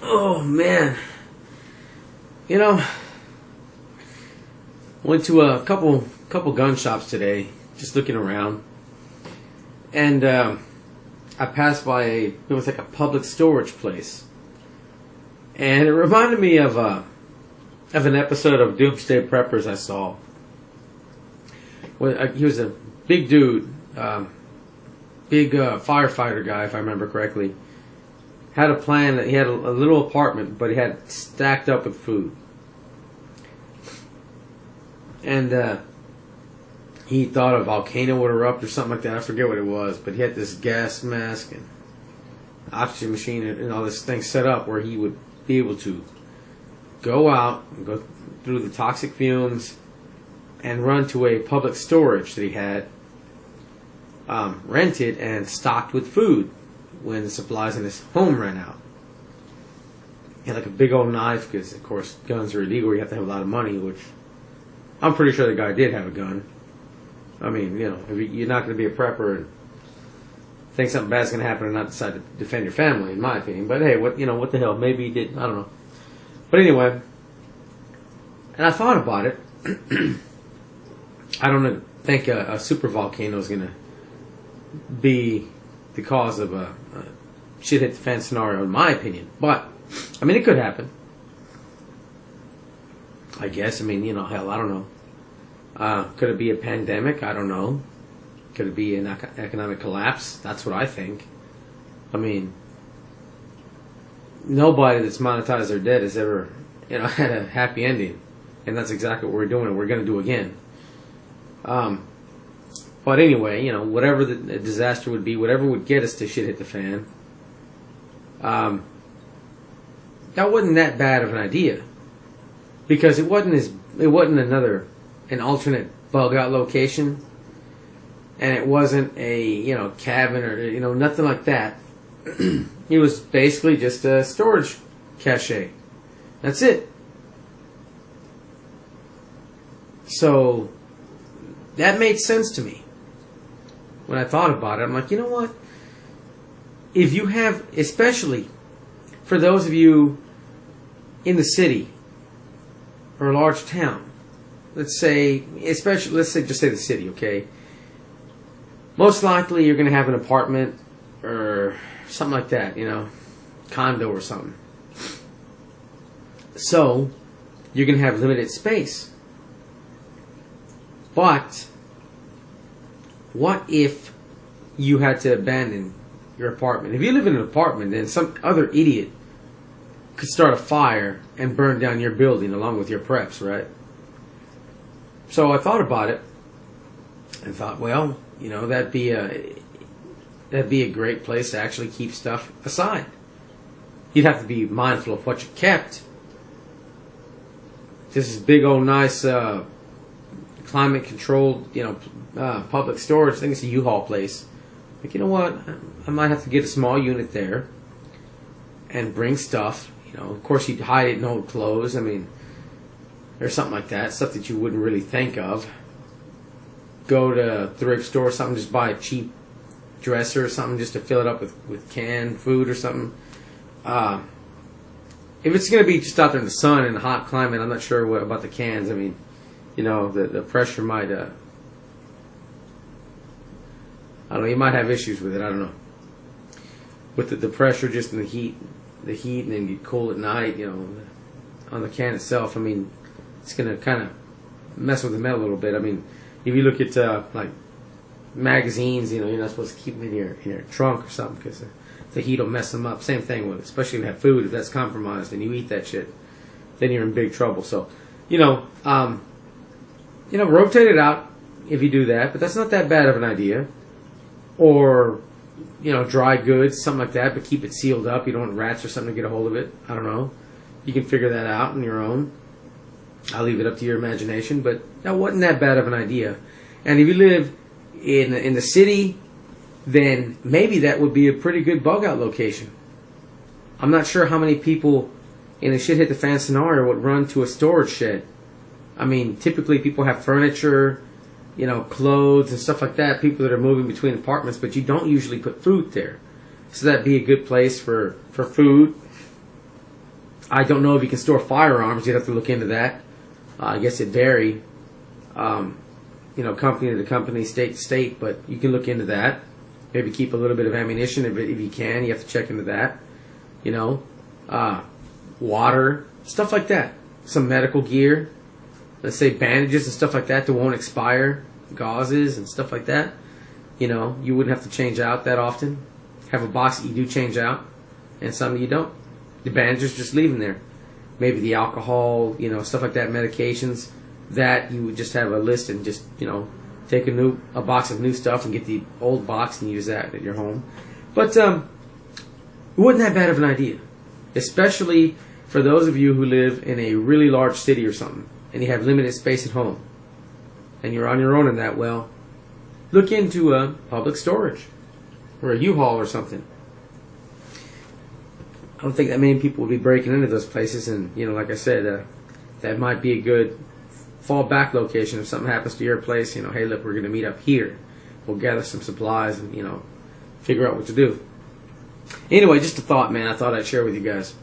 Oh man, you know, went to a couple gun shops today, just looking around, and I passed by it was like a public storage place, and it reminded me of an episode of Doomsday Preppers I saw. He was a big dude, big firefighter guy, if I remember correctly. Had a plan that he had a little apartment, but he had it stacked up with food. And he thought a volcano would erupt or something like that. I forget what it was, but he had this gas mask and oxygen machine and all this thing set up where he would be able to go out and go through the toxic fumes and run to a public storage that he had rented and stocked with food when the supplies in his home ran out. He had like a big old knife because, of course, guns are illegal. You have to have a lot of money, which I'm pretty sure the guy did have a gun. I mean, you know, you're not going to be a prepper and think something bad's going to happen and not decide to defend your family, in my opinion. But hey, what the hell? Maybe he did. I don't know. But anyway, and I thought about it. I don't think a super volcano is going to be the cause of a shit hit the fan scenario, in my opinion. But I mean, it could happen. I guess. I mean, you know, hell, I don't know. Could it be a pandemic? I don't know. Could it be an economic collapse? That's what I think. I mean, nobody that's monetized their debt has ever, you know, had a happy ending, and that's exactly what we're doing, and we're going to do again. But anyway, you know, whatever the disaster would be, whatever would get us to shit hit the fan, that wasn't that bad of an idea, because it wasn't an alternate bug out location, and it wasn't a, you know, cabin or, you know, nothing like that. It was basically just a storage cache. That's it. So that made sense to me when I thought about it. I'm like, you know what? If you have, especially for those of you in the city or a large town, let's say just say the city, okay? Most likely you're going to have an apartment or something like that, you know, condo or something. So you're going to have limited space. But what if you had to abandon your apartment? If you live in an apartment, then some other idiot could start a fire and burn down your building along with your preps, right? So I thought about it and thought, well, you know, that'd be a great place to actually keep stuff aside. You'd have to be mindful of what you kept. This is big old nice climate controlled, you know, public storage. I think it's a U-Haul place. Like, you know what? I might have to get a small unit there and bring stuff. You know, of course, you'd hide it in old clothes. I mean, or something like that. Stuff that you wouldn't really think of. Go to a thrift store or something, just buy a cheap dresser or something just to fill it up with canned food or something. If it's going to be just out there in the sun in a hot climate, I'm not sure what about the cans. I mean, you know, the pressure might, I don't know, you might have issues with it, I don't know. With the pressure just in the heat, and then get cold at night, you know, on the can itself, I mean, it's going to kind of mess with the metal a little bit. I mean, if you look at, like, magazines, you know, you're not supposed to keep them in your trunk or something because the heat will mess them up. Same thing with, especially if you have food, if that's compromised and you eat that shit, then you're in big trouble. So, you know, rotate it out if you do that, but that's not that bad of an idea. Or, you know, dry goods, something like that, but keep it sealed up. You don't want rats or something to get a hold of it. I don't know. You can figure that out on your own. I'll leave it up to your imagination, but that wasn't that bad of an idea. And if you live in the city, then maybe that would be a pretty good bug out location. I'm not sure how many people in a shit hit the fan scenario would run to a storage shed. I mean, typically people have furniture, you know, clothes and stuff like that, people that are moving between apartments, but you don't usually put food there. So that'd be a good place for food. I don't know if you can store firearms. You'd have to look into that. I guess it vary, company to company, state to state, but you can look into that. Maybe keep a little bit of ammunition if you can. You have to check into that. Water, stuff like that. Some medical gear. Let's say bandages and stuff like that won't expire. Gauzes and stuff like that. You wouldn't have to change out that often. Have a box that you do change out, and some you don't. The bandages just leave them there. Maybe the alcohol, stuff like that, medications, that you would just have a list and just, take a box of new stuff and get the old box and use that at your home. But it wasn't that bad of an idea, especially for those of you who live in a really large city or something and you have limited space at home and you're on your own in that. Well, look into a public storage or a U-Haul or something. I don't think that many people will be breaking into those places, and like I said, that might be a good fallback location if something happens to your place. Hey, look, we're going to meet up here. We'll gather some supplies and figure out what to do. Anyway, just a thought, man. I thought I'd share with you guys.